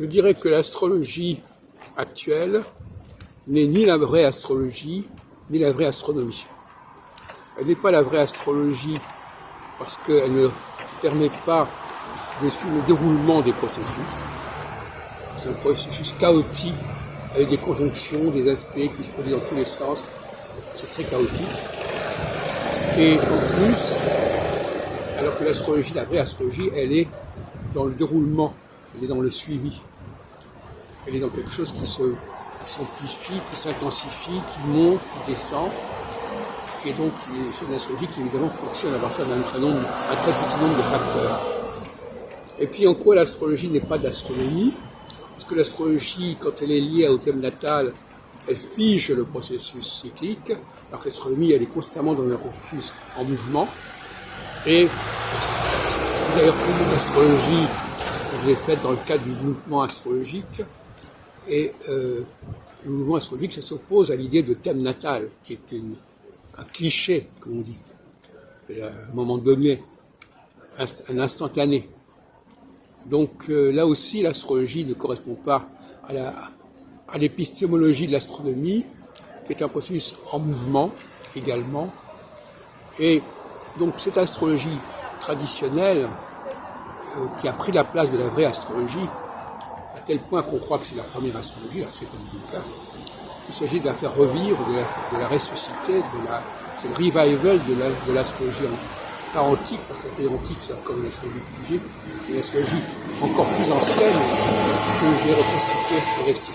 Je dirais que l'astrologie actuelle n'est ni la vraie astrologie, ni la vraie astronomie. Elle n'est pas la vraie astrologie parce qu'elle ne permet pas de suivre le déroulement des processus. C'est un processus chaotique avec des conjonctions, des aspects qui se produisent dans tous les sens. C'est très chaotique. Et en plus, alors que l'astrologie, la vraie astrologie, elle est dans le déroulement, elle est dans le suivi. Elle est dans quelque chose qui s'amplifie, qui s'intensifie, qui monte, qui descend. Et donc, c'est une astrologie qui évidemment fonctionne à partir d'un très petit nombre de facteurs. Et puis, en quoi l'astrologie n'est pas d'astronomie? Parce que l'astrologie, quand elle est liée au thème natal, elle fige le processus cyclique, alors que l'astronomie, elle est constamment dans un processus en mouvement. Et j'ai d'ailleurs connu l'astrologie que je l'ai faite dans le cadre du mouvement astrologique. Et le mouvement astrologique, ça s'oppose à l'idée de thème natal, qui est un cliché, comme on dit. C'est un moment donné, un instantané. Donc là aussi, l'astrologie ne correspond pas à l'épistémologie de l'astronomie, qui est un processus en mouvement également. Et donc cette astrologie traditionnelle, qui a pris la place de la vraie astrologie, à tel point qu'on croit que c'est la première astrologie, alors c'est pas du tout le cas. Il s'agit de la faire revivre, de la ressusciter, c'est le revival de l'astrologie, pas antique, parce que l'antique c'est encore une astrologie figée, une astrologie encore plus ancienne que j'ai reconstituée et restituée.